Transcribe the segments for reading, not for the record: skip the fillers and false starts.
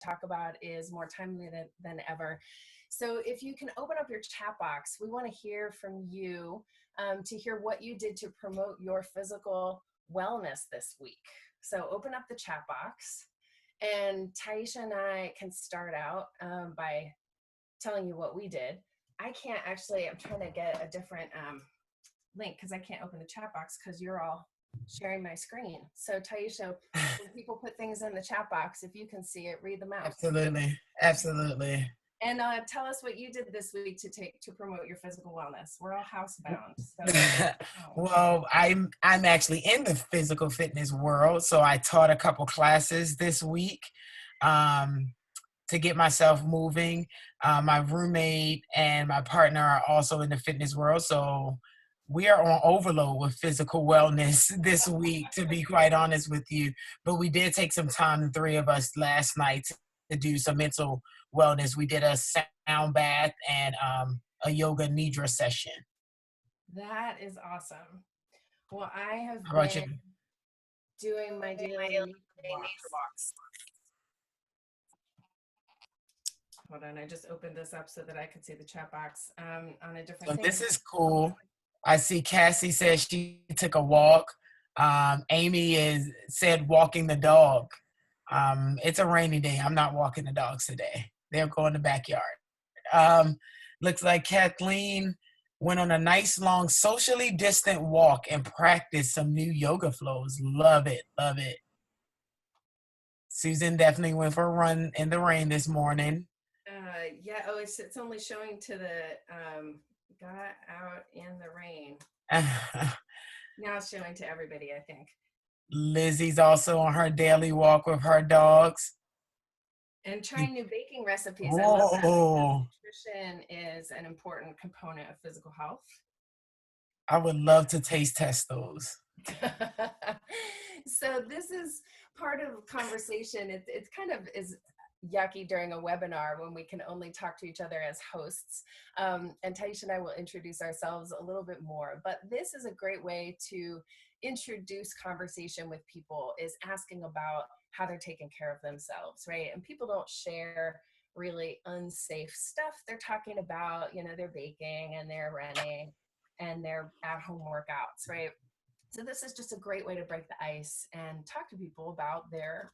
talk about is more timely than ever. So if you can open up your chat box, we want to hear from you, to hear what you did to promote your physical wellness this week. So open up the chat box, and Taisha and I can start out by telling you what we did. I can't actually, I'm trying to get a different link because I can't open the chat box because you're all sharing my screen. So Taisha, when people put things in the chat box, if you can see it, read them out. Absolutely. Absolutely. And tell us what you did this week to promote your physical wellness. We're all housebound. So. Well, I'm actually in the physical fitness world, so I taught a couple classes this week to get myself moving. My roommate and my partner are also in the fitness world, so we are on overload with physical wellness this week, to be quite honest with you. But we did take some time, the three of us, last night to do some mental wellness. We did a sound bath and a yoga nidra session. That is awesome. Well, I have How about you? been doing my daily nature walks. Hold on, I just opened this up so that I could see the chat box on a different So thing. this is cool. I see Cassie says she took a walk. Amy said walking the dog. It's a rainy day. I'm not walking the dogs today. They'll go in the backyard. Um, Looks like Kathleen went on a nice long socially distant walk and practiced some new yoga flows. Love it. Love it. Susan definitely went for a run in the rain this morning. Yeah. Oh, it's only showing to the got out in the rain. Now it's showing to everybody, I think. Lizzie's also on her daily walk with her dogs. And trying new baking recipes. I love that Whoa. because nutrition is an important component of physical health. I would love to taste test those. So this is part of conversation. It's kind of is yucky during a webinar when we can only talk to each other as hosts. And Taisha and I will introduce ourselves a little bit more, but this is a great way to introduce conversation with people, is asking about how they're taking care of themselves, right? And people don't share really unsafe stuff. They're talking about, their baking and their running and their at-home workouts, right? So this is just a great way to break the ice and talk to people about their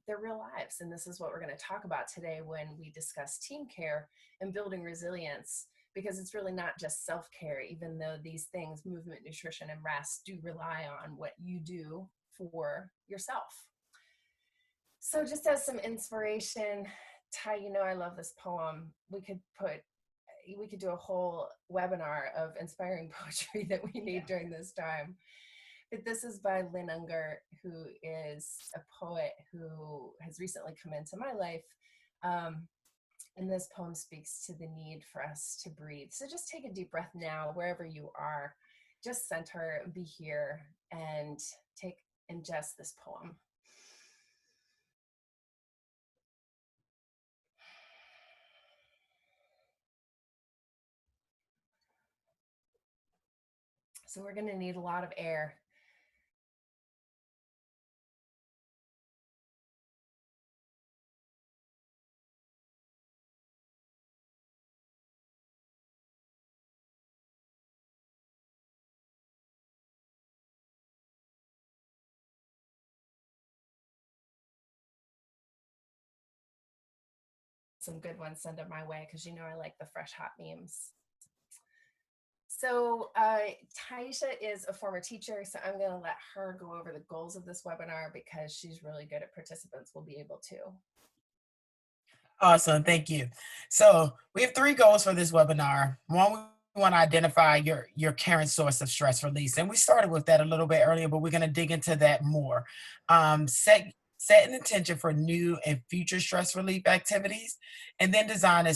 real lives. And this is what we're going to talk about today when we discuss team care and building resilience, because it's really not just self-care, even though these things, movement, nutrition, and rest, do rely on what you do for yourself. So just as some inspiration, Ty, I love this poem. We could do a whole webinar of inspiring poetry that we need during this time. But this is by Lynn Unger, who is a poet who has recently come into my life. And this poem speaks to the need for us to breathe. So just take a deep breath now, wherever you are. Just center, be here, and ingest this poem. So we're going to need a lot of air. Some good ones, send them my way, because I like the fresh hot memes. So Taisha is a former teacher, so I'm going to let her go over the goals of this webinar because she's really good at participants will be able to. Awesome. Thank you. So we have 3 goals for this webinar. One, we want to identify your current source of stress release. And we started with that a little bit earlier, but we're going to dig into that more. Set an intention for new and future stress relief activities, and then design a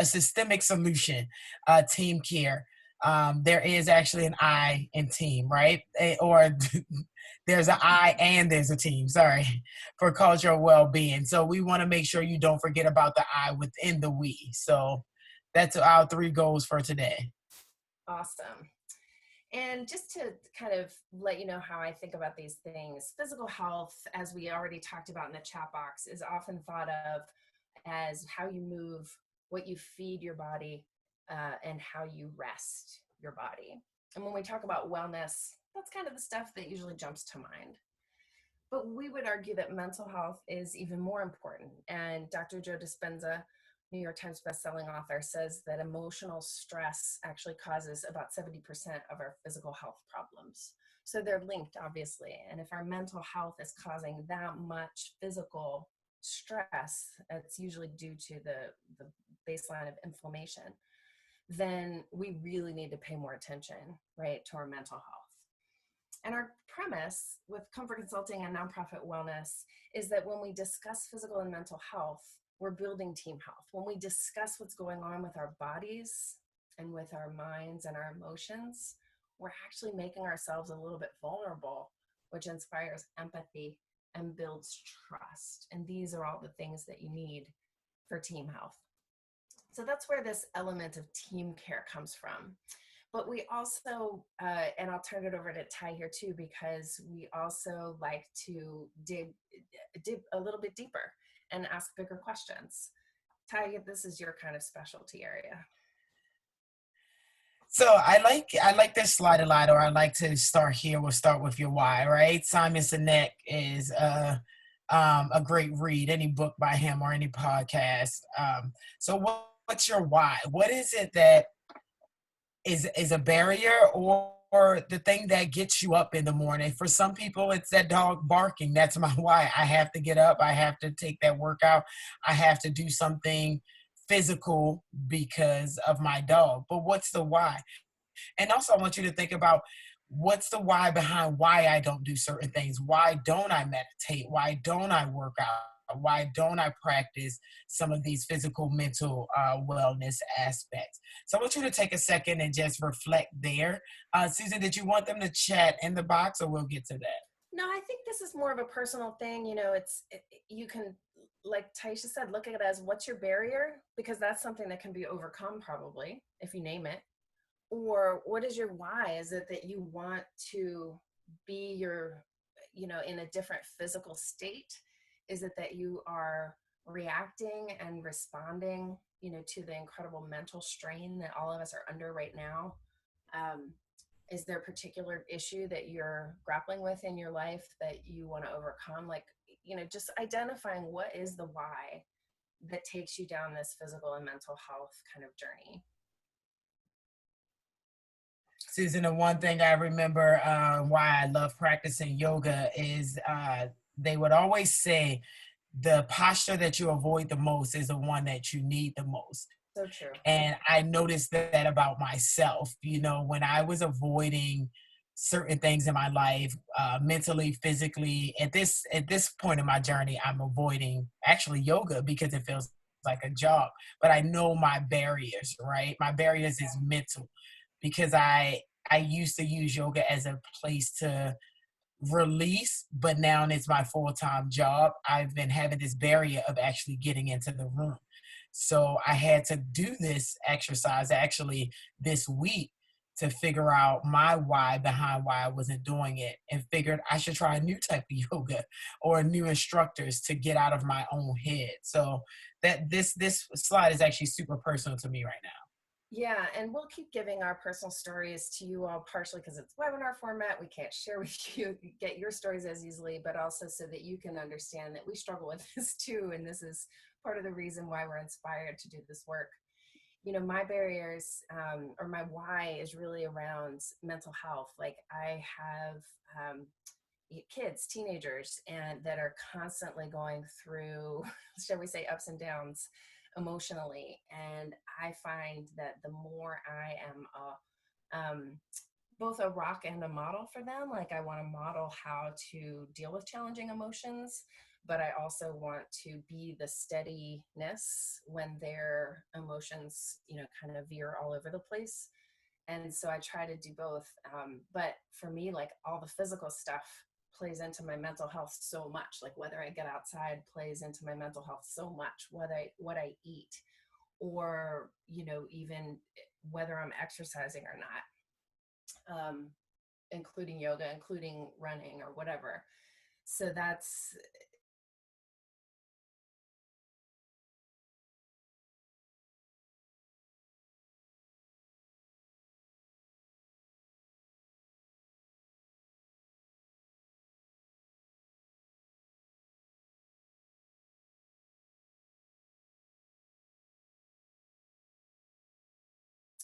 systemic solution, team care. There is actually an I in team, right? Or there's an I and there's a team, sorry, for cultural well-being. So we want to make sure you don't forget about the I within the we. So that's our 3 goals for today. Awesome. And just to kind of let you know how I think about these things, physical health, as we already talked about in the chat box, is often thought of as how you move, what you feed your body, and how you rest your body. And when we talk about wellness, that's kind of the stuff that usually jumps to mind. But we would argue that mental health is even more important. And Dr. Joe Dispenza, New York Times bestselling author, says that emotional stress actually causes about 70% of our physical health problems. So they're linked, obviously. And if our mental health is causing that much physical stress, it's usually due to the baseline of inflammation, then we really need to pay more attention, right, to our mental health. And our premise with Comfort Consulting and Nonprofit Wellness is that when we discuss physical and mental health, we're building team health. When we discuss what's going on with our bodies and with our minds and our emotions, we're actually making ourselves a little bit vulnerable, which inspires empathy and builds trust. And these are all the things that you need for team health. So that's where this element of team care comes from. But we also, and I'll turn it over to Ty here too, because we also like to dig a little bit deeper and ask bigger questions. Ty, this is your kind of specialty area. So I like this slide a lot, or I like to start here. We'll start with your why, right? Simon Sinek is a great read, any book by him or any podcast. So what's your why? What is it that is a barrier, or the thing that gets you up in the morning? For some people, it's that dog barking. That's my why. I have to get up. I have to take that workout. I have to do something physical because of my dog. But what's the why? And also, I want you to think about what's the why behind why I don't do certain things. Why don't I meditate? Why don't I work out? Why don't I practice some of these physical, mental wellness aspects? So I want you to take a second and just reflect there. Susan, did you want them to chat in the box, or we'll get to that? No, I think this is more of a personal thing. You can, like Taisha said, look at it as what's your barrier, because that's something that can be overcome probably if you name it. Or what is your why? Is it that you want to be in a different physical state? Is it that you are reacting and responding, to the incredible mental strain that all of us are under right now? Um, is there a particular issue that you're grappling with in your life that you want to overcome? Like, just identifying what is the why that takes you down this physical and mental health kind of journey. Susan, the one thing I remember why I love practicing yoga is they would always say the posture that you avoid the most is the one that you need the most. So true. And I noticed that about myself. When I was avoiding certain things in my life, mentally, physically, at this point in my journey, I'm avoiding actually yoga because it feels like a job. But I know my barriers, right? My barriers is mental, because I used to use yoga as a place to release, but now it's my full-time job. I've been having this barrier of actually getting into the room. So I had to do this exercise actually this week to figure out my why behind why I wasn't doing it, and figured I should try a new type of yoga or new instructors to get out of my own head. So that this slide is actually super personal to me right now. Yeah, and we'll keep giving our personal stories to you all, partially because it's webinar format. We can't share with you, get your stories as easily, but also so that you can understand that we struggle with this too. And this is part of the reason why we're inspired to do this work. My barriers, or my why, is really around mental health. Like, I have kids, teenagers, and that are constantly going through, shall we say, ups and downs emotionally. And I find that the more I am both a rock and a model for them, like, I want to model how to deal with challenging emotions, but I also want to be the steadiness when their emotions, kind of veer all over the place. And so I try to do both. But for me, like, all the physical stuff plays into my mental health so much. Like, whether I get outside plays into my mental health so much, whether what I eat, or even whether I'm exercising or not. um, including yoga, including running or whatever. So that's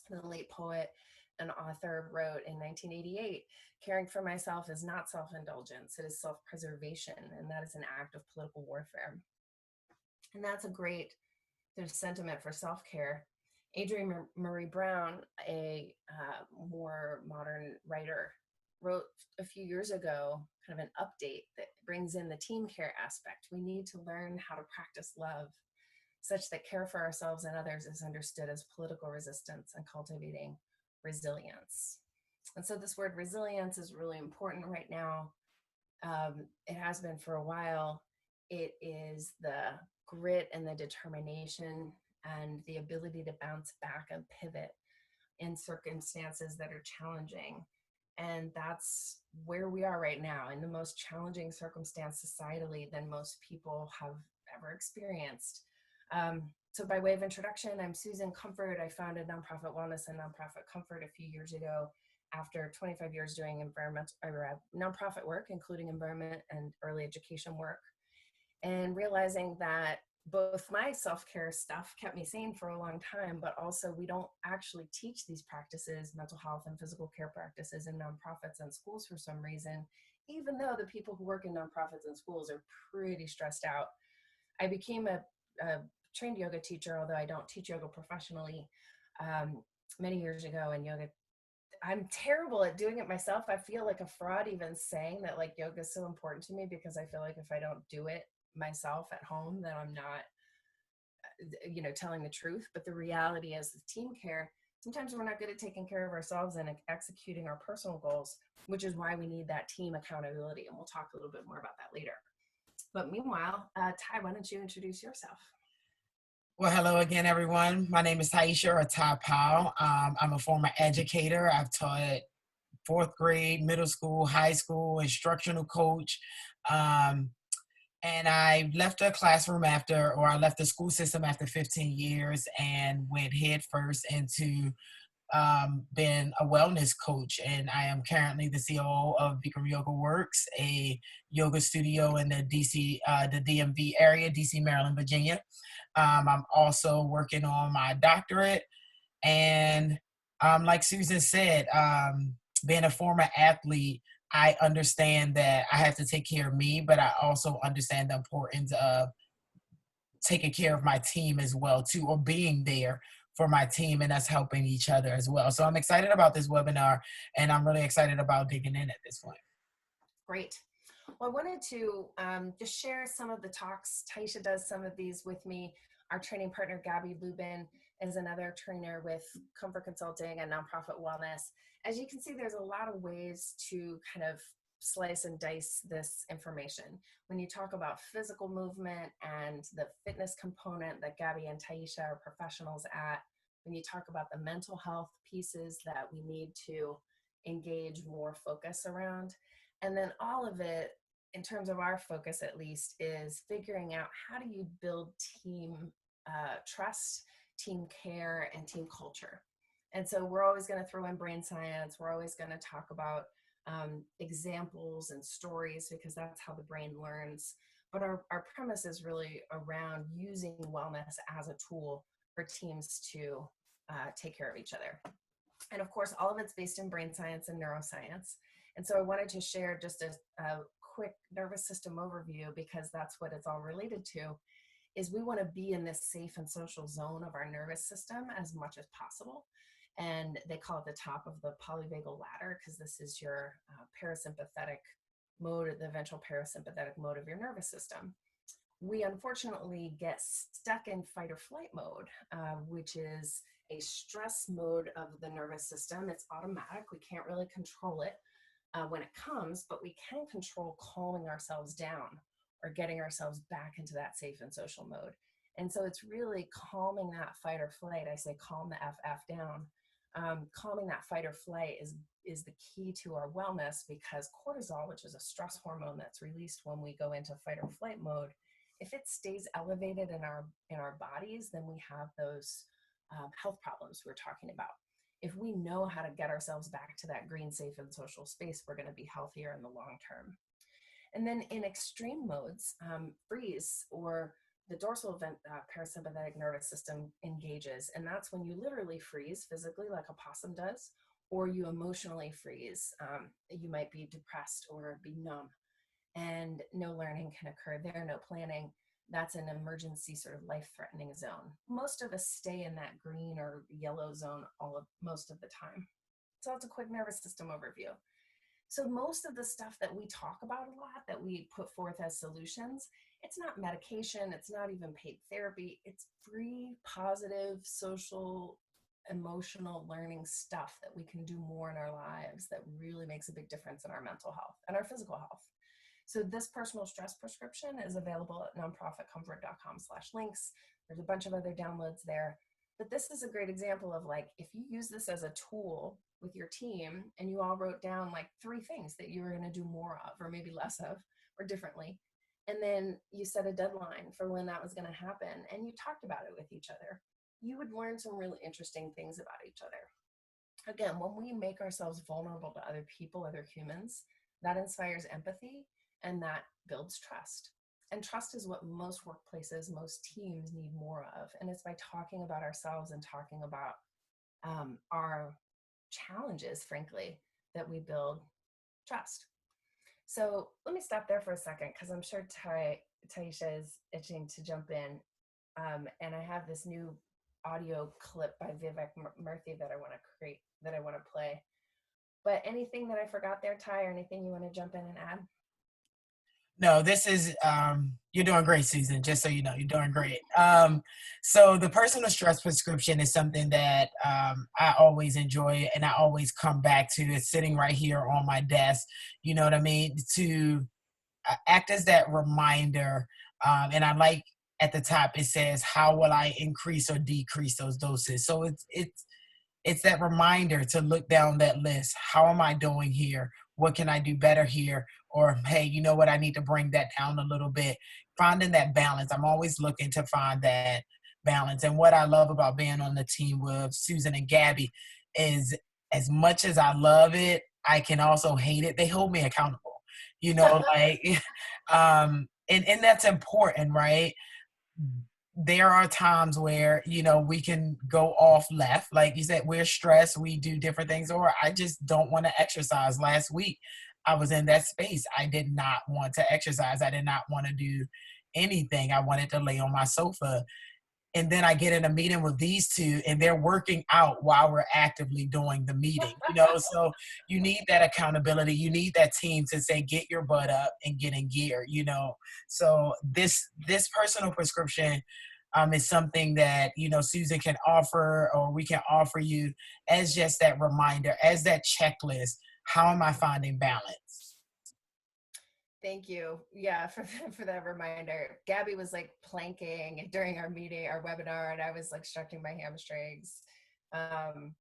the late poet and author wrote in 1988, caring for myself is not self-indulgence, it is self-preservation, and that is an act of political warfare. And that's a great there's sentiment for self-care. Adrienne Marie Brown, a more modern writer, wrote a few years ago kind of an update that brings in the team care aspect. We need to learn how to practice love such that care for ourselves and others is understood as political resistance and cultivating resilience. And so this word resilience is really important right now. It has been for a while. It is the grit and the determination and the ability to bounce back and pivot in circumstances that are challenging. And that's where we are right now, in the most challenging circumstance societally than most people have ever experienced. So by way of introduction, I'm Susan Comfort. I founded Nonprofit Wellness and Nonprofit Comfort a few years ago after 25 years doing environmental nonprofit work, including environment and early education work, and realizing that both my self-care stuff kept me sane for a long time, but also we don't actually teach these practices, mental health and physical care practices in nonprofits and schools for some reason, even though the people who work in nonprofits and schools are pretty stressed out. I became a trained yoga teacher, although I don't teach yoga professionally, many years ago. And yoga, I'm terrible at doing it myself. I feel like a fraud even saying that like yoga is so important to me, because I feel like if I don't do it myself at home, then I'm not, telling the truth. But the reality is, with team care, sometimes we're not good at taking care of ourselves and executing our personal goals, which is why we need that team accountability. And we'll talk a little bit more about that later. But meanwhile, Ty, why don't you introduce yourself? Well, hello again, everyone. My name is Taisha, or Ty Powell. I'm a former educator. I've taught fourth grade, middle school, high school, instructional coach. Um, and I left the classroom I left the school system after 15 years and went head first into being a wellness coach. And I am currently the COO of Bikram Yoga Works, a yoga studio in the the DMV area, DC, Maryland, Virginia. I'm also working on my doctorate. And like Susan said, being a former athlete, I understand that I have to take care of me, but I also understand the importance of taking care of my team as well too, or being there for my team and us helping each other as well. So I'm excited about this webinar, and I'm really excited about digging in at this point. Great. Well, I wanted to just share some of the talks. Taisha does some of these with me. Our training partner, Gabby Lubin, is another trainer with Comfort Consulting and Nonprofit Wellness. As you can see, there's a lot of ways to kind of slice and dice this information. When you talk about physical movement and the fitness component that Gabby and Taisha are professionals at, when you talk about the mental health pieces that we need to engage more focus around, and then all of it, in terms of our focus at least, is figuring out how do you build team trust, team care, and team culture. And so we're always going to throw in brain science. We're always going to talk about examples and stories, because that's how the brain learns. But our premise is really around using wellness as a tool for teams to take care of each other. And of course, all of it's based in brain science and neuroscience. And so I wanted to share just a quick nervous system overview, because that's what it's all related to, is we want to be in this safe and social zone of our nervous system as much as possible. And they call it the top of the polyvagal ladder, because this is your parasympathetic mode, the ventral parasympathetic mode of your nervous system. We unfortunately get stuck in fight or flight mode, which is a stress mode of the nervous system. It's automatic. We can't really control it when it comes, but we can control calming ourselves down or getting ourselves back into that safe and social mode. And so it's really calming that fight or flight. I say calm the FF down, calming that fight or flight is the key to our wellness, because cortisol, which is a stress hormone that's released when we go into fight or flight mode, if it stays elevated in our bodies, then we have those health problems we're talking about. If we know how to get ourselves back to that green, safe, and social space, we're going to be healthier in the long term. And then in extreme modes, freeze, or the dorsal parasympathetic nervous system engages. And that's when you literally freeze physically, like a possum does, or you emotionally freeze. You might be depressed or be numb, and no learning can occur there, no planning. That's an emergency, sort of life-threatening zone. Most of us stay in that green or yellow zone most of the time. So that's a quick nervous system overview. So most of the stuff that we talk about a lot, that we put forth as solutions, it's not medication, it's not even paid therapy, it's free, positive, social, emotional learning stuff that we can do more in our lives that really makes a big difference in our mental health and our physical health. So this personal stress prescription is available at nonprofitcomfort.com/links. There's a bunch of other downloads there. But this is a great example of, like, if you use this as a tool with your team and you all wrote down like 3 things that you were going to do more of, or maybe less of, or differently, and then you set a deadline for when that was going to happen and you talked about it with each other, you would learn some really interesting things about each other. Again, when we make ourselves vulnerable to other people, other humans, that inspires empathy and that builds trust. And trust is what most workplaces, most teams need more of. And it's by talking about ourselves and talking about our challenges, frankly, that we build trust. So let me stop there for a second, because I'm sure Taisha is itching to jump in. And I have this new audio clip by Vivek Murthy that I want to create, that I want to play. But anything that I forgot there, Ty, or anything you want to jump in and add? No, this is you're doing great, Susan. Just so you know, you're doing great. So the personal stress prescription is something that I always enjoy and I always come back to. It's sitting right here on my desk. You know what I mean? To act as that reminder. And I like at the top it says, "How will I increase or decrease those doses?" So it's that reminder to look down that list. How am I doing here? What can I do better here? Or, hey, you know what? I need to bring that down a little bit. Finding that balance. I'm always looking to find that balance. And what I love about being on the team with Susan and Gabby is, as much as I love it, I can also hate it. They hold me accountable, like, and that's important, right? There are times where we can go off left, like you said. We're stressed, we do different things, or I just don't want to exercise. Last week I was in that space. I did not want to exercise. I did not want to do anything. I wanted to lay on my sofa. And then I get in a meeting with these two and they're working out while we're actively doing the meeting. So you need that accountability. You need that team to say, get your butt up and get in gear. So this personal prescription is something that Susan can offer, or we can offer you, as just that reminder, as that checklist. How am I finding balance? Thank you. Yeah, for that reminder. Gabby was like planking during our meeting, our webinar, and I was like stretching my hamstrings. Um,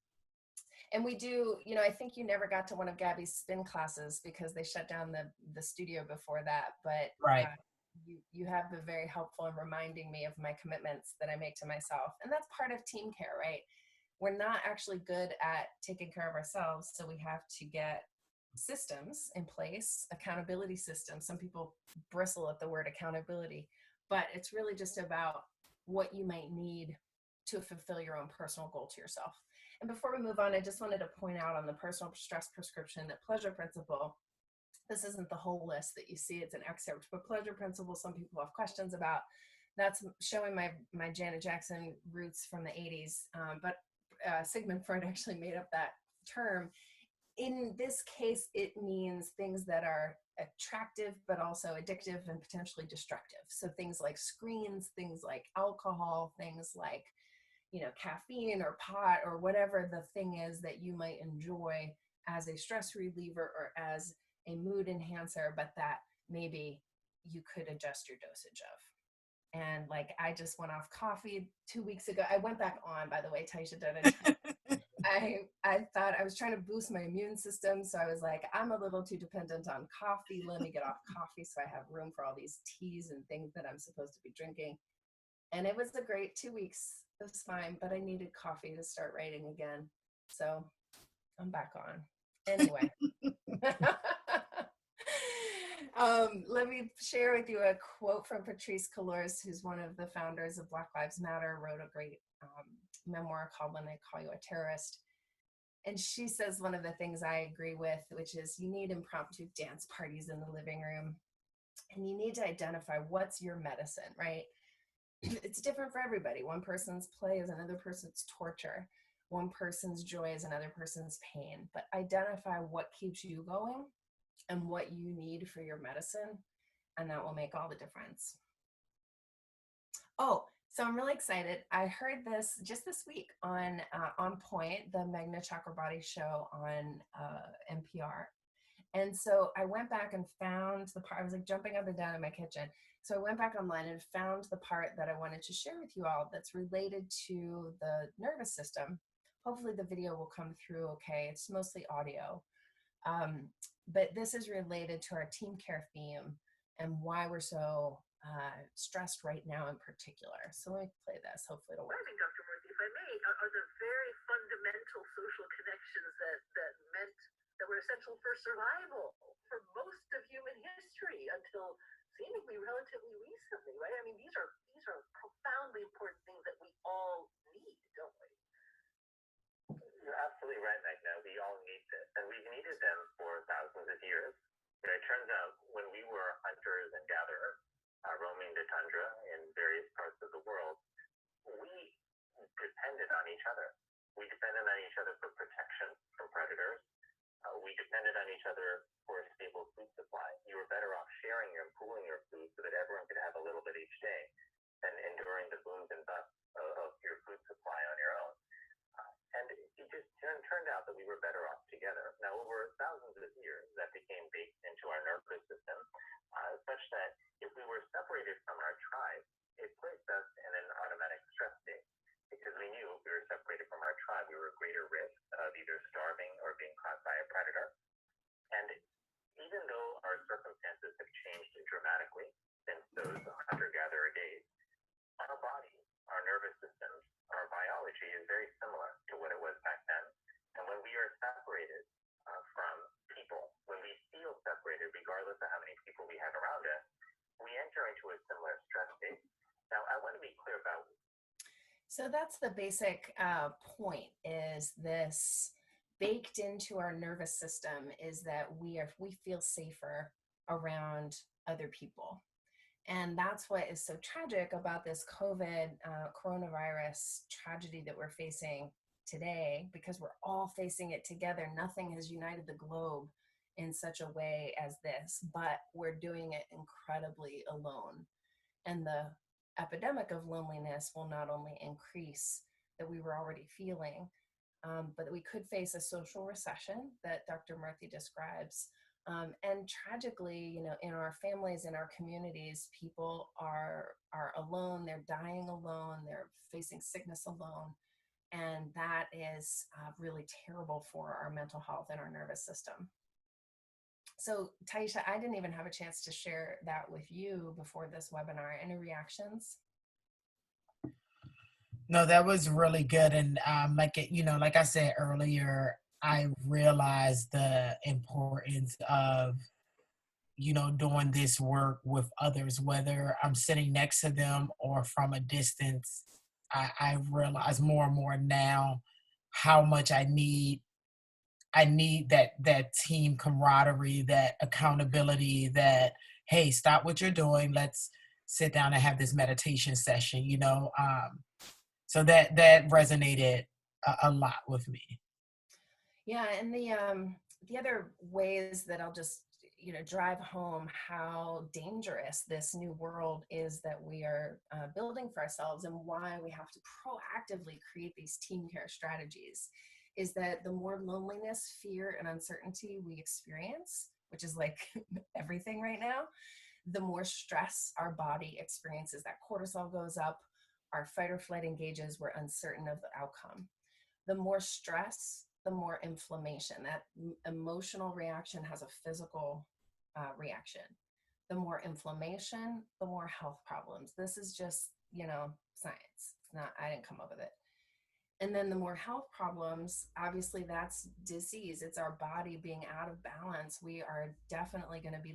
and we do, I think you never got to one of Gabby's spin classes because they shut down the studio before that. But Right. you have been very helpful in reminding me of my commitments that I make to myself, and that's part of team care, right? We're not actually good at taking care of ourselves, so we have to get systems in place, accountability systems. Some people bristle at the word accountability, but it's really just about what you might need to fulfill your own personal goal to yourself. And before we move on, I just wanted to point out on the personal stress prescription that pleasure principle, this isn't the whole list that you see, it's an excerpt, but pleasure principle, some people have questions about. That's showing my Janet Jackson roots from the 80s. But Sigmund Freud actually made up that term. In this case, it means things that are attractive, but also addictive and potentially destructive. So things like screens, things like alcohol, things like, caffeine or pot or whatever the thing is that you might enjoy as a stress reliever or as a mood enhancer, but that maybe you could adjust your dosage of. And like, I just went off coffee 2 weeks ago. I went back on, by the way, Taisha did it. I thought I was trying to boost my immune system. So I was like, I'm a little too dependent on coffee. Let me get off coffee so I have room for all these teas and things that I'm supposed to be drinking. And it was a great 2 weeks. It was fine, but I needed coffee to start writing again. So I'm back on. Anyway. Let me share with you a quote from Patrice Cullors, who's one of the founders of Black Lives Matter, wrote a great memoir called When They Call You a Terrorist. And she says one of the things I agree with, which is you need impromptu dance parties in the living room. And you need to identify what's your medicine, right? It's different for everybody. One person's play is another person's torture. One person's joy is another person's pain. But identify what keeps you going and what you need for your medicine, and that will make all the difference. Oh, so I'm really excited. I heard this just this week on Point, the Magna Chakrabarti show on NPR. And so I went back and found the part. I was like jumping up and down in my kitchen. So I went back online and found the part that I wanted to share with you all that's related to the nervous system. Hopefully the video will come through okay. It's mostly audio. But this is related to our team care theme and why we're so stressed right now in particular. So let me play this. Hopefully it'll work. I think, Dr. Murthy, if I may, are the very fundamental social connections that meant that were essential for survival for most of human history until seemingly relatively recently, right? I mean, these are profoundly important things that we all need, don't we? You're absolutely right, Magna. We all need this, and we've needed them for thousands of years. But it turns out when we were hunters and gatherers, roaming the tundra in various parts of the world, we depended on each other. We depended on each other for protection from predators. We depended on each other for a stable food supply. You were better off sharing and pooling your food so that everyone could have a little bit each day than enduring the booms and busts of your food supply on your own. And it just turned out that we were better off together. Now, over thousands of years, that became baked into our nervous system, such that if we were separated from our tribe, it placed us in an automatic stress state. Because we knew if we were separated from our tribe, we were at greater risk of either starving or being caught by a predator. And even though our circumstances have changed dramatically since those hunter-gatherer days, our body, our nervous systems, our biology is very similar to what it was back then. And when we are separated from people, when we feel separated, regardless of how many people we have around us, we enter into a similar stress state. Now, I want to be clear about. So that's the basic point, is this baked into our nervous system is that we feel safer around other people. And that's what is so tragic about this COVID coronavirus tragedy that we're facing today, because we're all facing it together. Nothing has united the globe in such a way as this, but we're doing it incredibly alone. And the epidemic of loneliness will not only increase that we were already feeling, but that we could face a social recession that Dr. Murthy describes. And tragically, in our families, in our communities, people are alone. They're dying alone. They're facing sickness alone. And that is really terrible for our mental health and our nervous system. So, Taisha, I didn't even have a chance to share that with you before this webinar. Any reactions? No, that was really good. And like I said earlier, I realized the importance of, doing this work with others, whether I'm sitting next to them or from a distance. I realize more and more now how much I need that team camaraderie, that accountability, that, hey, stop what you're doing. Let's sit down and have this meditation session, so that resonated a lot with me. Yeah, and the other ways that I'll just drive home how dangerous this new world is that we are building for ourselves, and why we have to proactively create these team care strategies, is that the more loneliness, fear, and uncertainty we experience, which is like everything right now, the more stress our body experiences. That cortisol goes up, our fight or flight engages, we're uncertain of the outcome. The more stress, the more inflammation. That emotional reaction has a physical reaction. The more inflammation, the more health problems. This is just, science. It's not, I didn't come up with it. And then the more health problems, obviously that's disease. It's our body being out of balance. We are definitely going to be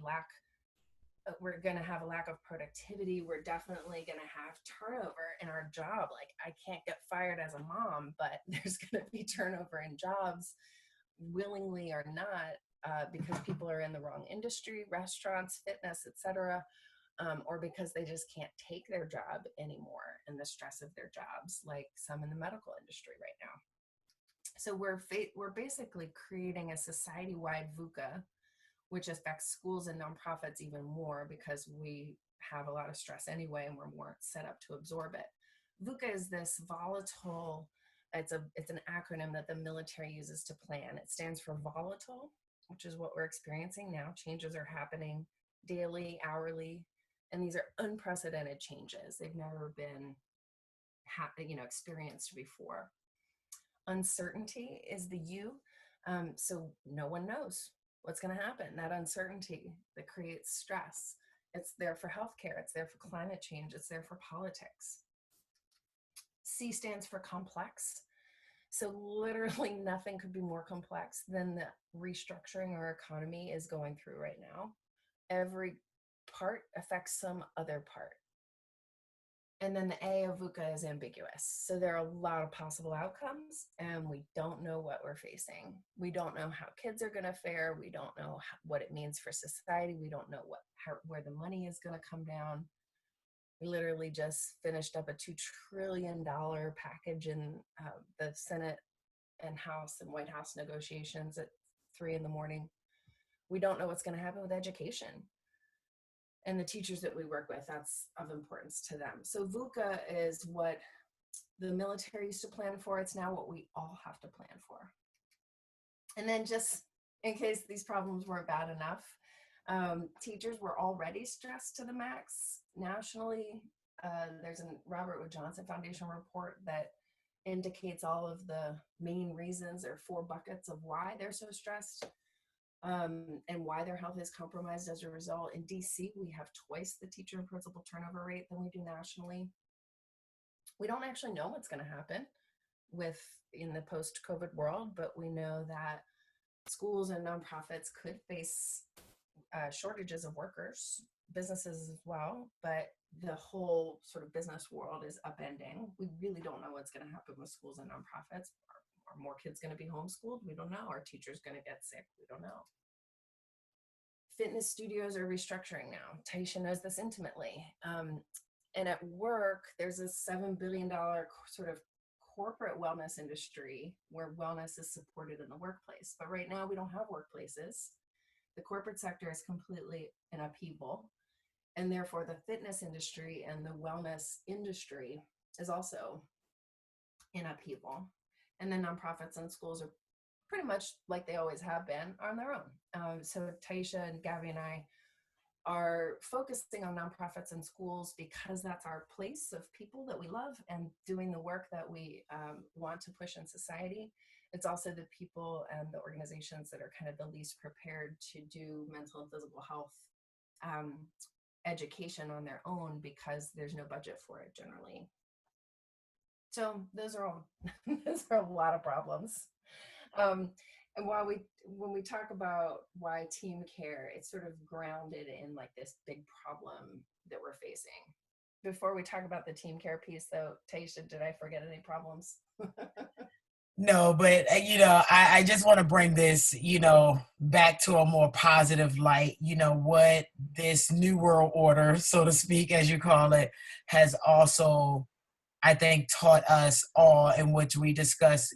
we're going to have a lack of productivity. We're definitely going to have turnover in our job. Like, I can't get fired as a mom, but there's going to be turnover in jobs, willingly or not, because people are in the wrong industry, restaurants, fitness, etc., or because they just can't take their job anymore and the stress of their jobs, like some in the medical industry right now. So we're basically creating a society-wide VUCA, which affects schools and nonprofits even more because we have a lot of stress anyway and we're more set up to absorb it. VUCA is this volatile, it's an acronym that the military uses to plan. It stands for volatile, which is what we're experiencing now. Changes are happening daily, hourly, and these are unprecedented changes. They've never been experienced before. Uncertainty is the U. So no one knows what's going to happen. That uncertainty that creates stress. It's there for healthcare. It's there for climate change. It's there for politics. C stands for complex. So literally nothing could be more complex than the restructuring our economy is going through right now. Every part affects some other part. And then the A of VUCA is ambiguous. So there are a lot of possible outcomes and we don't know what we're facing. We don't know how kids are going to fare. We don't know what it means for society. We don't know where the money is going to come down. We literally just finished up a $2 trillion package in the Senate and House and White House negotiations at 3 a.m. We don't know what's going to happen with education. And the teachers that we work with, that's of importance to them. So VUCA is what the military used to plan for. It's now what we all have to plan for. And then just in case these problems weren't bad enough, teachers were already stressed to the max nationally. There's a Robert Wood Johnson Foundation report that indicates all of the main reasons or 4 buckets of why they're so stressed. And why their health is compromised as a result. In DC, we have twice the teacher and principal turnover rate than we do nationally. We don't actually know what's going to happen in the post-COVID world, but we know that schools and nonprofits could face shortages of workers, businesses as well, but the whole sort of business world is upending. We really don't know what's going to happen with schools and nonprofits. Are more kids going to be homeschooled? We don't know. Are teachers going to get sick? We don't know. Fitness studios are restructuring now. Taisha knows this intimately. And at work, there's a $7 billion sort of corporate wellness industry where wellness is supported in the workplace. But right now we don't have workplaces. The corporate sector is completely in upheaval. And therefore the fitness industry and the wellness industry is also in upheaval. And then nonprofits and schools are pretty much like they always have been on their own. So Taisha and Gabby and I are focusing on nonprofits and schools because that's our place of people that we love and doing the work that we want to push in society. It's also the people and the organizations that are kind of the least prepared to do mental and physical health education on their own because there's no budget for it generally. So those are a lot of problems. And when we talk about why team care, it's sort of grounded in like this big problem that we're facing. Before we talk about the team care piece though, Taisha, did I forget any problems? No, but I just want to bring this, back to a more positive light, what this new world order, so to speak, as you call it, has also, I think, taught us all, in which we discussed,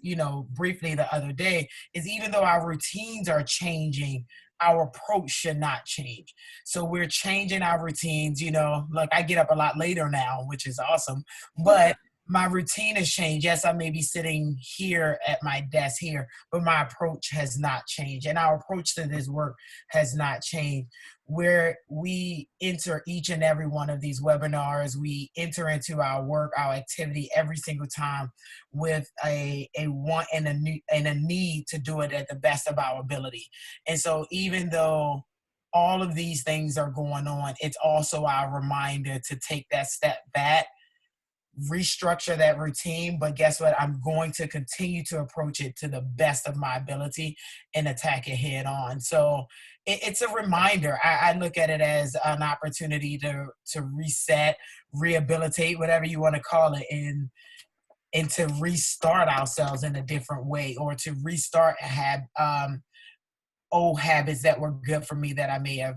briefly the other day, is even though our routines are changing, our approach should not change. So we're changing our routines, like I get up a lot later now, which is awesome, but my routine has changed. Yes, I may be sitting here at my desk here, but my approach has not changed. And our approach to this work has not changed. Where we enter each and every one of these webinars, we enter into our work, our activity every single time with a want and a need to do it at the best of our ability. And so even though all of these things are going on, it's also our reminder to take that step back, restructure that routine, but guess what? I'm going to continue to approach it to the best of my ability and attack it head on. So it's a reminder. I look at it as an opportunity to reset, rehabilitate, whatever you want to call it, and to restart ourselves in a different way, or to restart old habits that were good for me that I may have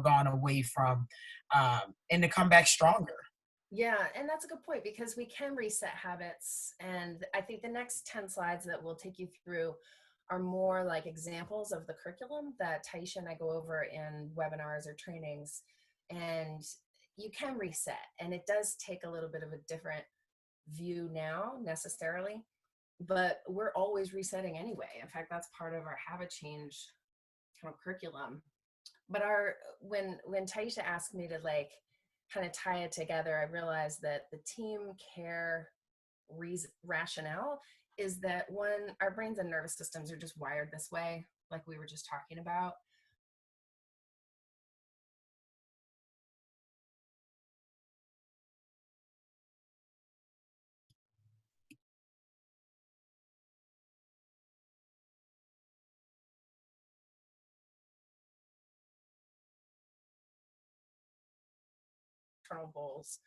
gone away from, and to come back stronger. Yeah, and that's a good point because we can reset habits. And I think the next 10 slides that we'll take you through are more like examples of the curriculum that Taisha and I go over in webinars or trainings. And you can reset, and it does take a little bit of a different view now necessarily, but we're always resetting anyway. In fact, that's part of our habit change kind of curriculum. But when Taisha asked me to like kind of tie it together, I realized that the team care rationale is that when our brains and nervous systems are just wired this way, like we were just talking about, goals,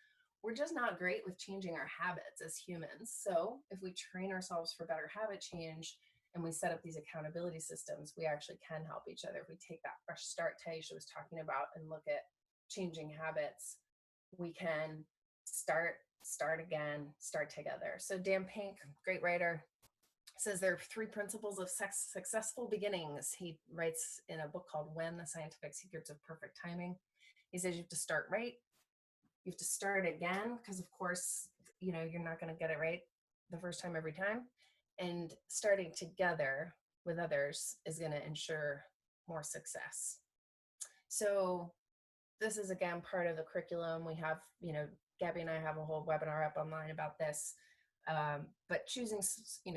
we're just not great with changing our habits as humans. So if we train ourselves for better habit change and we set up these accountability systems, we actually can help each other. If we take that fresh start Taisha was talking about and look at changing habits, we can start again, start together. So Dan Pink, great writer, says there are 3 principles of successful beginnings. He writes in a book called When: The Scientific Secrets of Perfect Timing. He says you have to start right, you have to start again, because of course, you're not going to get it right the first time every time. And starting together with others is going to ensure more success. So this is again part of the curriculum. We have, Gabby and I have a whole webinar up online about this. But choosing,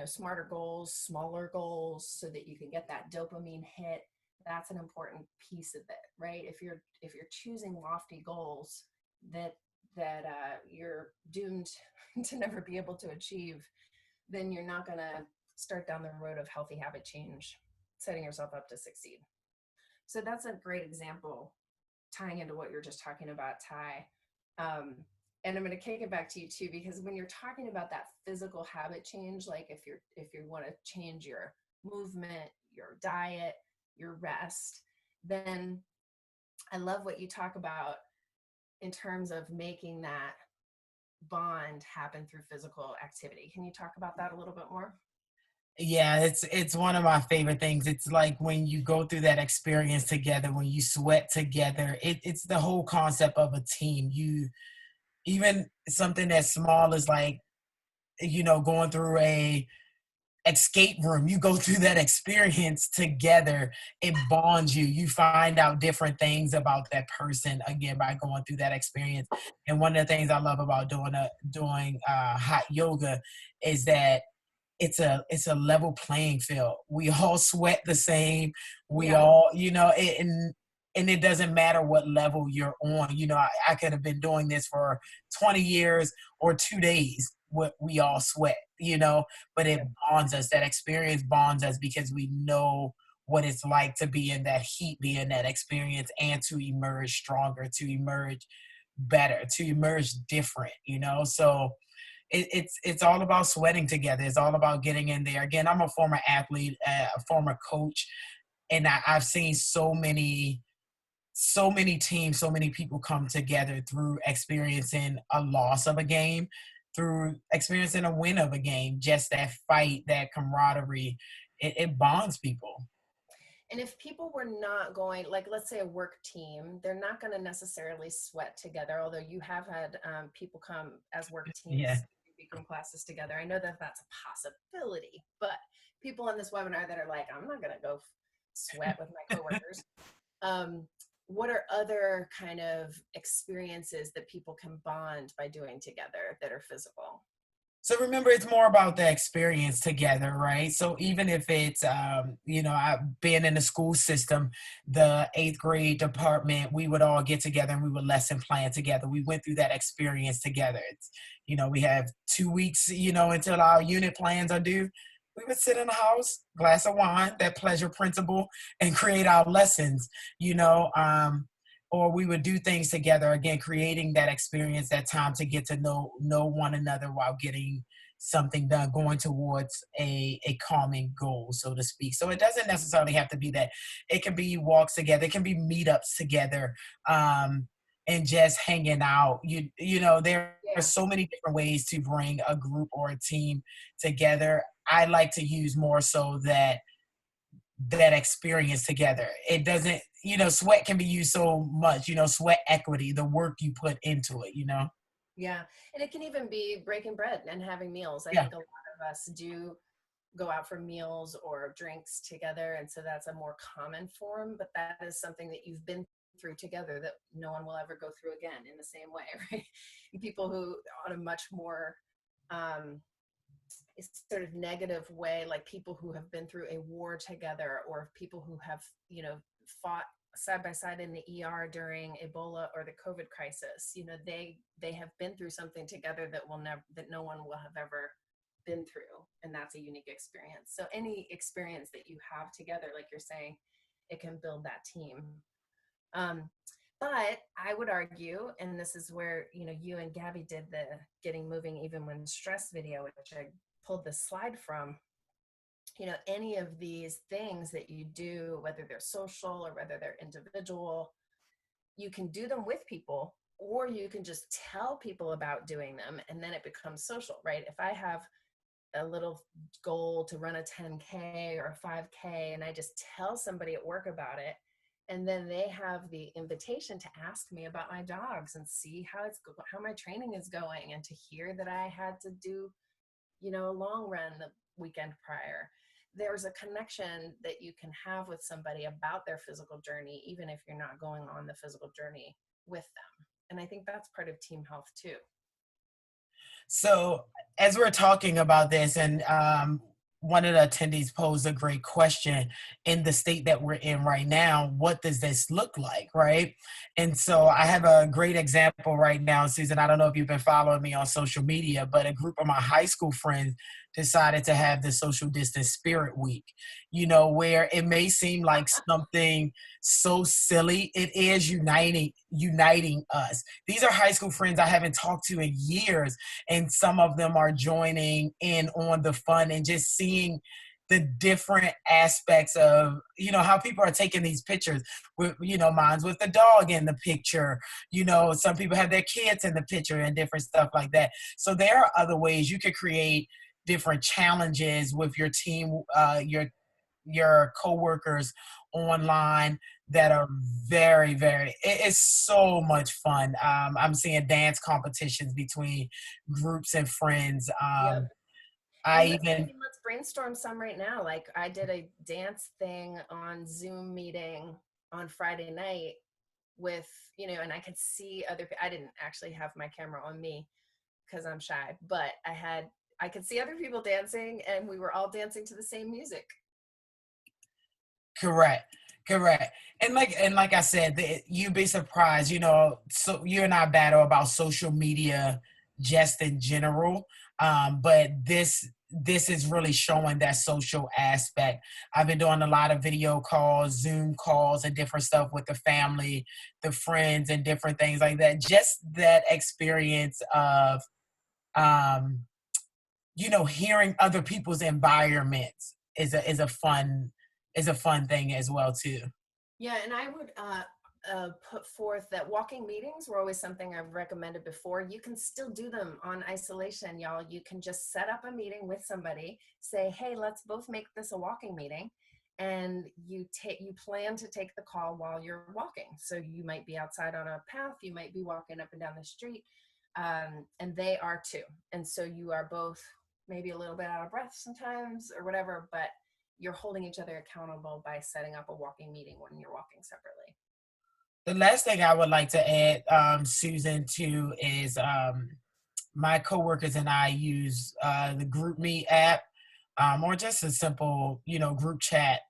smarter goals, smaller goals, so that you can get that dopamine hit. That's an important piece of it, right? If you're choosing lofty goals that you're doomed to never be able to achieve, then you're not going to start down the road of healthy habit change, setting yourself up to succeed. So that's a great example, tying into what you're just talking about, Ty. And I'm going to kick it back to you too, because when you're talking about that physical habit change, like if you want to change your movement, your diet, your rest, then I love what you talk about in terms of making that bond happen through physical activity. Can you talk about that a little bit more? Yeah, it's one of my favorite things. It's like when you go through that experience together, when you sweat together, it's the whole concept of a team. You even something as small as like, going through a escape room, you go through that experience together, it bonds you. You find out different things about that person again by going through that experience. And one of the things I love about doing hot yoga is that it's a level playing field. We all sweat the same. We Yeah. all, and it doesn't matter what level you're on. I could have been doing this for 20 years or 2 days. What we all sweat, but it bonds us. That experience bonds us because we know what it's like to be in that heat, be in that experience, and to emerge stronger, to emerge better, to emerge different. So it's all about sweating together. It's all about getting in there. Again, I'm a former athlete, a former coach, and I've seen so many teams, so many people come together through experiencing a loss of a game, through experiencing a win of a game. Just that fight, that camaraderie, it bonds people. And if people were not going, like, let's say a work team, they're not going to necessarily sweat together, although you have had people come as work teams Yeah. Bikram classes together. I know that that's a possibility, but people in this webinar that are like, I'm not going to go sweat with my coworkers. What are other kind of experiences that people can bond by doing together that are physical? So remember, it's more about the experience together, right? So even if it's, I've been in the school system, the eighth grade department, we would all get together and we would lesson plan together. We went through that experience together. It's, we have 2 weeks, until our unit plans are due. We would sit in the house, glass of wine, that pleasure principle, and create our lessons, you know. Or we would do things together, again creating that experience, that time to get to know one another while getting something done, going towards a common goal, so to speak. So it doesn't necessarily have to be that. It can be walks together, it can be meetups together, and just hanging out. There are Yeah. so many different ways to bring a group or a team together. I like to use more so that experience together. It doesn't, sweat can be used so much, sweat equity, the work you put into it. Yeah. And it can even be breaking bread and having meals. I Yeah. think a lot of us do go out for meals or drinks together. And so that's a more common form, but that is something that you've been through together that no one will ever go through again in the same way, right? People who on a much more sort of negative way, like people who have been through a war together, or people who have, fought side by side in the ER during Ebola or the COVID crisis. They have been through something together that no one will have ever been through, and that's a unique experience. So any experience that you have together, like you're saying, it can build that team. But I would argue, and this is where you and Gabby did the getting moving even when stressed video, which I pulled this slide from. Any of these things that you do, whether they're social or whether they're individual, you can do them with people, or you can just tell people about doing them, and then it becomes social, right? If I have a little goal to run a 10K or a 5K, and I just tell somebody at work about it, and then they have the invitation to ask me about my dogs and see how my training is going, and to hear that I had to do a long run the weekend prior. There's a connection that you can have with somebody about their physical journey, even if you're not going on the physical journey with them. And I think that's part of team health too. So as we're talking about this, and one of the attendees posed a great question: in the state that we're in right now, what does this look like, right? And so I have a great example right now, Susan. I don't know if you've been following me on social media, but a group of my high school friends decided to have the social distance spirit week, where it may seem like something so silly. It is uniting us. These are high school friends I haven't talked to in years, and some of them are joining in on the fun and just seeing the different aspects of how people are taking these pictures with mine's with the dog in the picture. Some people have their kids in the picture and different stuff like that. So there are other ways you could create different challenges with your team, your coworkers online, that are very, very, it's so much fun. I'm seeing dance competitions between groups and friends. Yep. I And even let's brainstorm some right now. Like I did a dance thing on Zoom meeting on Friday night with, and I could see I didn't actually have my camera on me because I'm shy, but I could see other people dancing, and we were all dancing to the same music. Correct. Correct. And like I said, you'd be surprised, so you and I battle about social media just in general. But this is really showing that social aspect. I've been doing a lot of video calls, Zoom calls, and different stuff with the family, the friends, and different things like that. Just that experience of um, hearing other people's environments is a fun thing as well too. Yeah, and I would put forth that walking meetings were always something I've recommended before. You can still do them on isolation, y'all. You can just set up a meeting with somebody, say, hey, let's both make this a walking meeting. And you plan to take the call while you're walking. So you might be outside on a path, you might be walking up and down the street. and they are too. And so you are both maybe a little bit out of breath sometimes or whatever, but you're holding each other accountable by setting up a walking meeting when you're walking separately. The last thing I would like to add, Susan, too, is my coworkers and I use the GroupMe app, or just a simple, group chat,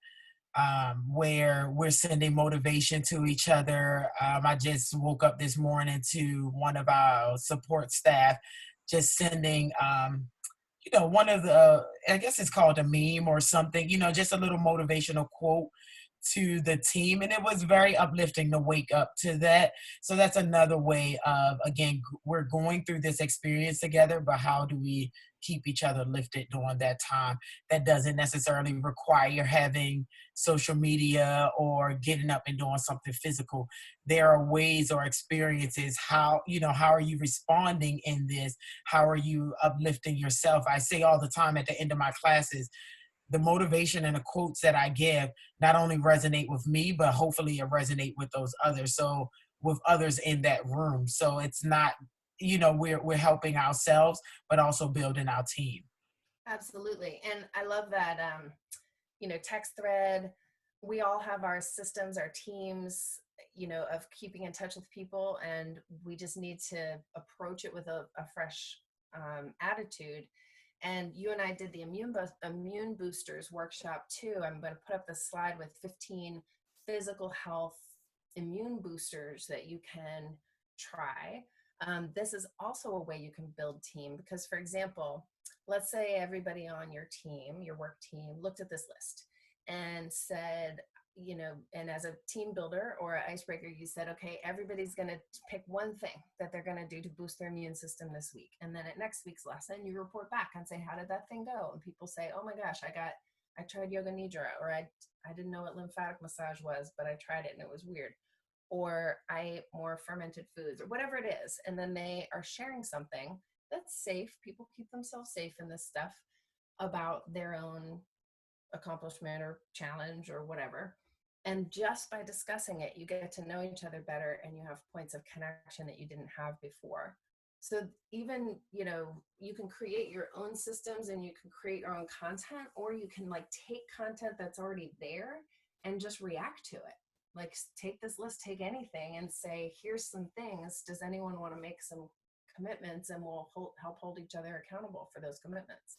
where we're sending motivation to each other. I just woke up this morning to one of our support staff just sending, one of the, I guess it's called a meme or something, just a little motivational quote to the team. And it was very uplifting to wake up to that. So that's another way of, again, we're going through this experience together, but how do we keep each other lifted during that time? That doesn't necessarily require having social media or getting up and doing something physical. There are ways or experiences. How are you responding in this? How are you uplifting yourself? I say all the time at the end of my classes, the motivation and the quotes that I give not only resonate with me, but hopefully it resonate with those others. So with others in that room. So it's not, we're helping ourselves, but also building our team. Absolutely. And I love that, text thread. We all have our systems, our teams, of keeping in touch with people. And we just need to approach it with a fresh attitude. And you and I did the immune boosters workshop too. I'm going to put up the slide with 15 physical health immune boosters that you can try. This is also a way you can build team because, for example, let's say everybody on your team, your work team, looked at this list and said, and as a team builder or an icebreaker, you said, okay, everybody's going to pick one thing that they're going to do to boost their immune system this week. And then at next week's lesson, you report back and say, how did that thing go? And people say, oh my gosh, I tried yoga nidra, or I didn't know what lymphatic massage was, but I tried it and it was weird. Or I ate more fermented foods or whatever it is. And then they are sharing something that's safe. People keep themselves safe in this stuff about their own accomplishment or challenge or whatever. And just by discussing it, you get to know each other better and you have points of connection that you didn't have before. So even, you can create your own systems and you can create your own content, or you can take content that's already there and just react to it. Like take this list, take anything and say, here's some things. Does anyone want to make some commitments? And we'll help hold each other accountable for those commitments.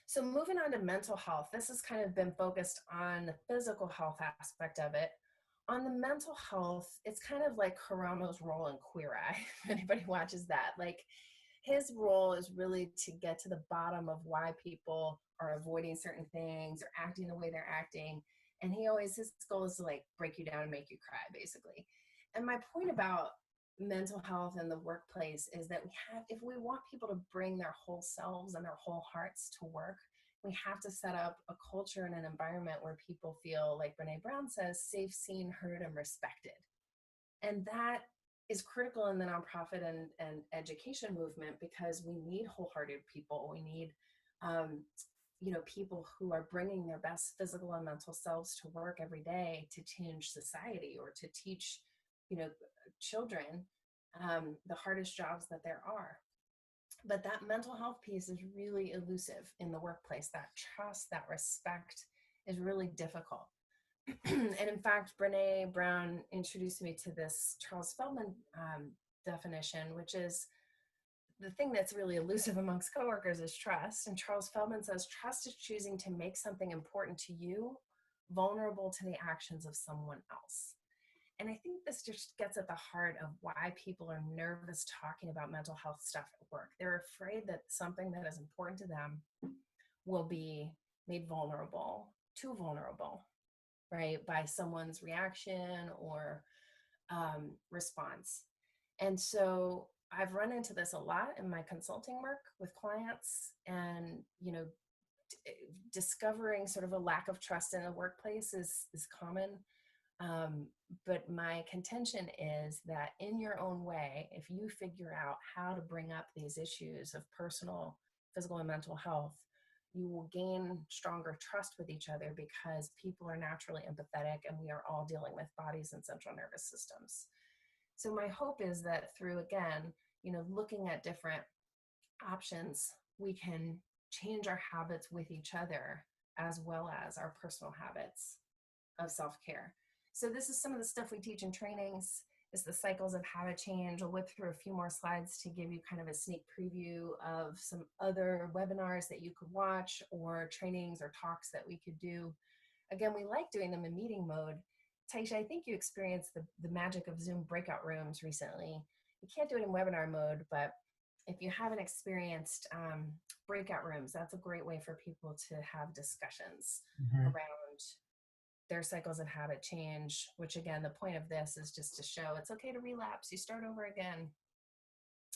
So moving on to mental health, this has kind of been focused on the physical health aspect of it. On the mental health, it's kind of like Haramo's role in Queer Eye, if anybody watches that. Like his role is really to get to the bottom of why people are avoiding certain things or acting the way they're acting. And his goal is to break you down and make you cry, basically. And my point about mental health in the workplace is that if we want people to bring their whole selves and their whole hearts to work, we have to set up a culture and an environment where people feel, like Brene Brown says, safe, seen, heard, and respected. And that is critical in the nonprofit and education movement because we need wholehearted people. We need, people who are bringing their best physical and mental selves to work every day to change society or to teach, children the hardest jobs that there are. But that mental health piece is really elusive in the workplace. That trust, that respect is really difficult. And in fact, Brene Brown introduced me to this Charles Feldman definition, which is the thing that's really elusive amongst coworkers is trust. And Charles Feldman says, trust is choosing to make something important to you vulnerable to the actions of someone else. And I think this just gets at the heart of why people are nervous talking about mental health stuff at work. They're afraid that something that is important to them will be made too vulnerable, right, by someone's reaction or response. And so I've run into this a lot in my consulting work with clients, and discovering sort of a lack of trust in the workplace is common. But my contention is that in your own way, if you figure out how to bring up these issues of personal, physical, and mental health, you will gain stronger trust with each other because people are naturally empathetic and we are all dealing with bodies and central nervous systems. So my hope is that through, again, looking at different options, we can change our habits with each other as well as our personal habits of self-care. So this is some of the stuff we teach in trainings. Is the cycles of habit change. I'll whip through a few more slides to give you kind of a sneak preview of some other webinars that you could watch or trainings or talks that we could do. Again, we like doing them in meeting mode. Taisha, I think you experienced the magic of Zoom breakout rooms recently. You can't do it in webinar mode, but if you haven't experienced breakout rooms, that's a great way for people to have discussions around their cycles of habit change, which again, the point of this is just to show it's okay to relapse. You start over again.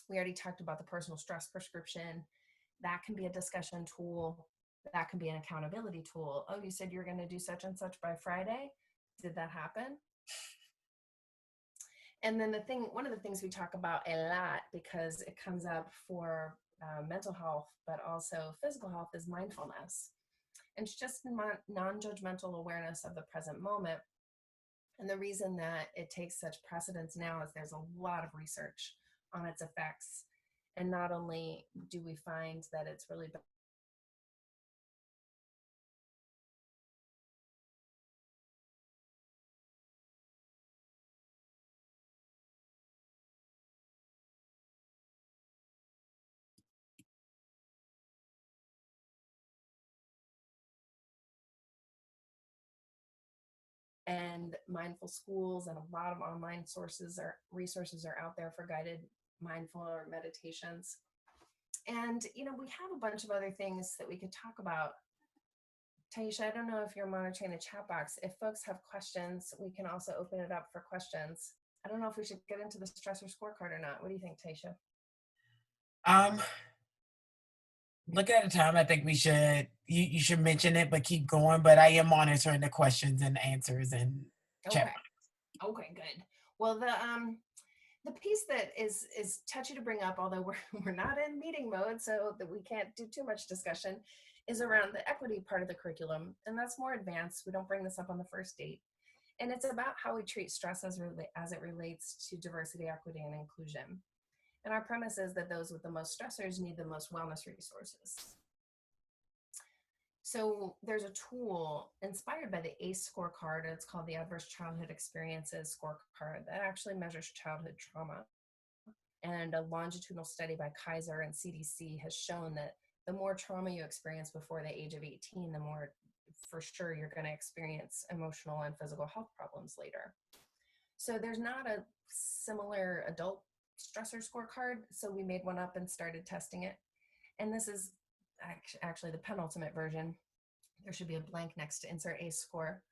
We already talked about the personal stress prescription. That can be a discussion tool. That can be an accountability tool. Oh, you said you're going to do such and such by Friday. Did that happen? And then one of the things we talk about a lot, because it comes up for mental health, but also physical health, is mindfulness. And it's just non-judgmental awareness of the present moment. And the reason that it takes such precedence now is there's a lot of research on its effects. And not only do we find that it's really and mindful schools and a lot of online resources are out there for guided mindful or meditations. And we have a bunch of other things that we could talk about. Taisha, I don't know if you're monitoring the chat box. If folks have questions, we can also open it up for questions. I don't know if we should get into the stressor scorecard or not. What do you think, Taisha? Look at a time. I think we should, you should mention it, but keep going. But I am monitoring the questions and answers and chat. Okay, good. Well, the piece that is touchy to bring up, although we're not in meeting mode, so that we can't do too much discussion, is around the equity part of the curriculum. And that's more advanced. We don't bring this up on the first date. And it's about how we treat stress as it relates to diversity, equity, and inclusion. And our premise is that those with the most stressors need the most wellness resources. So there's a tool inspired by the ACE scorecard. It's called the Adverse Childhood Experiences Scorecard that actually measures childhood trauma. And a longitudinal study by Kaiser and CDC has shown that the more trauma you experience before the age of 18, the more for sure you're going to experience emotional and physical health problems later. So there's not a similar adult stressor scorecard. So we made one up and started testing it. And this is actually the penultimate version. There should be a blank next to insert ACE score.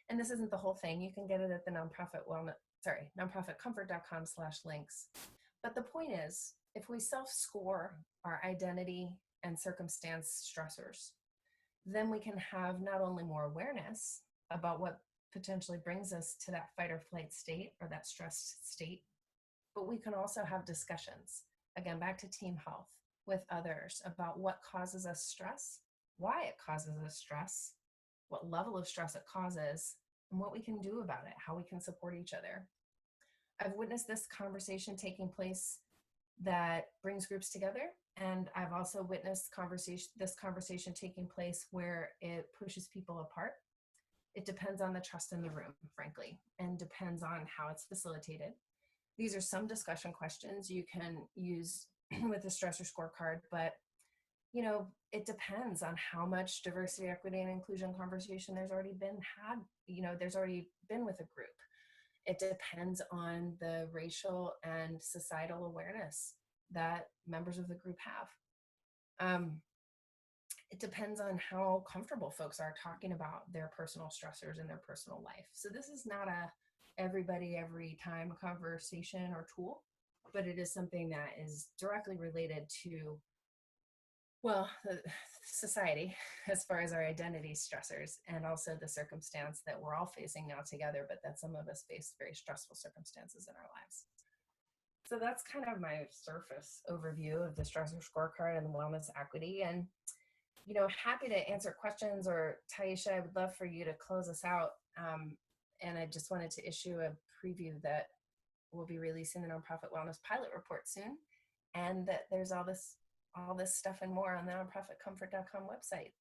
And this isn't the whole thing. You can get it at the nonprofitcomfort.com/links. But the point is, if we self-score our identity and circumstance stressors, then we can have not only more awareness about what potentially brings us to that fight or flight state or that stressed state, but we can also have discussions, again, back to team health, with others about what causes us stress, why it causes us stress, what level of stress it causes, and what we can do about it, how we can support each other. I've witnessed this conversation taking place that brings groups together, and I've also witnessed this conversation taking place where it pushes people apart. It depends on the trust in the room, frankly, and depends on how it's facilitated. These are some discussion questions you can use with the stressor scorecard, but it depends on how much diversity, equity, and inclusion conversation there's already been had, there's already been with a group. It depends on the racial and societal awareness that members of the group have. It depends on how comfortable folks are talking about their personal stressors in their personal life. So this is not a everybody every time conversation or tool, but it is something that is directly related to, well, society as far as our identity stressors, and also the circumstance that we're all facing now together, but that some of us face very stressful circumstances in our lives. So that's kind of my surface overview of the stressor scorecard and wellness equity. And happy to answer questions, or Taisha, I would love for you to close us out. And I just wanted to issue a preview that we'll be releasing the Nonprofit Wellness Pilot Report soon. And that there's all this stuff and more on the nonprofitcomfort.com website.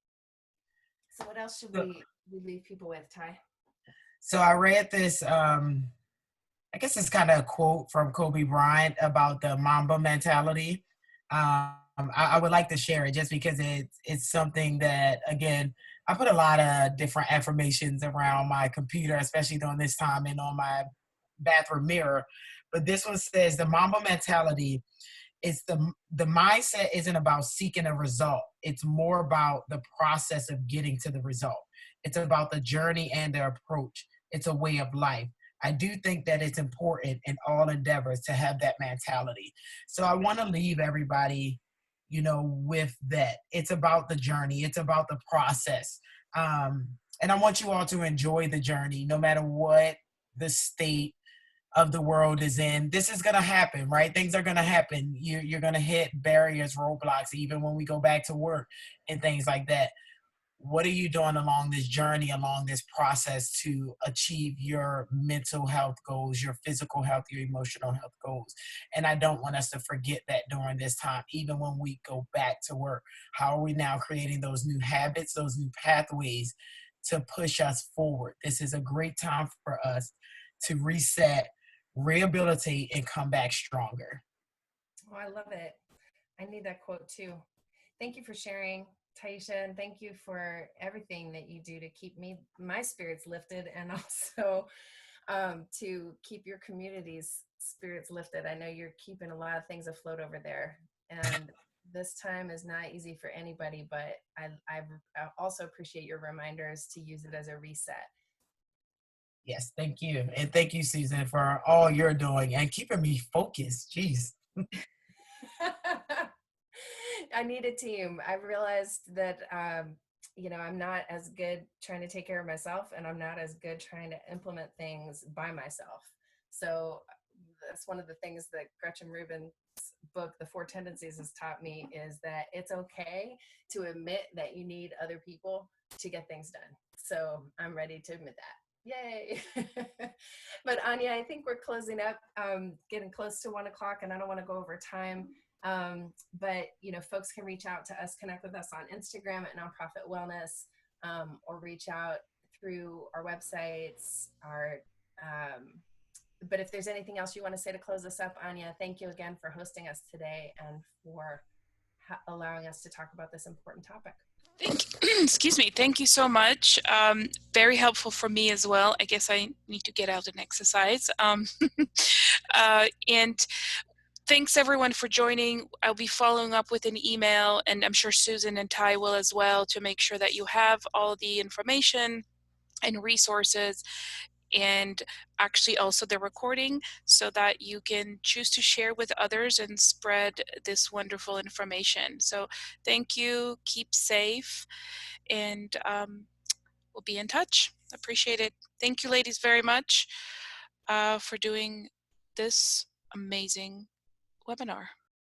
So what else should we leave people with, Ty? So I read this, I guess it's kind of a quote from Kobe Bryant about the Mamba mentality. I would like to share it just because it's something that, again, I put a lot of different affirmations around my computer, especially during this time, and on my bathroom mirror. But this one says the Mamba mentality is the mindset isn't about seeking a result. It's more about the process of getting to the result. It's about the journey and the approach. It's a way of life. I do think that it's important in all endeavors to have that mentality. So I want to leave everybody, with that. It's about the journey. It's about the process. And I want you all to enjoy the journey, no matter what the state of the world is in. This is going to happen, right? Things are going to happen. You're going to hit barriers, roadblocks, even when we go back to work and things like that. What are you doing along this journey, along this process to achieve your mental health goals, your physical health, your emotional health goals? And I don't want us to forget that during this time, even when we go back to work. How are we now creating those new habits, those new pathways to push us forward? This is a great time for us to reset, rehabilitate, and come back stronger. Oh, I love it. I need that quote too. Thank you for sharing, Taisha, and thank you for everything that you do to keep my spirits lifted, and also to keep your community's spirits lifted. I know you're keeping a lot of things afloat over there, and this time is not easy for anybody, but I also appreciate your reminders to use it as a reset. Yes, thank you. And thank you, Susan, for all you're doing and keeping me focused. Jeez. I need a team. I realized that, I'm not as good trying to take care of myself, and I'm not as good trying to implement things by myself. So that's one of the things that Gretchen Rubin's book, The Four Tendencies, has taught me, is that it's okay to admit that you need other people to get things done. So I'm ready to admit that. Yay. But Anya, I think we're closing up, getting close to 1 o'clock, and I don't want to go over time. But folks can reach out to us, connect with us on Instagram at Nonprofit Wellness, or reach out through our websites. But if there's anything else you want to say to close us up, Anya, thank you again for hosting us today and for allowing us to talk about this important topic. Excuse me. Thank you so much. Very helpful for me as well. I guess I need to get out and exercise. And thanks everyone for joining. I'll be following up with an email, and I'm sure Susan and Ty will as well, to make sure that you have all the information and resources, and actually also the recording, so that you can choose to share with others and spread this wonderful information. So thank you, keep safe, and we'll be in touch. Appreciate it. Thank you, ladies, very much for doing this amazing webinar.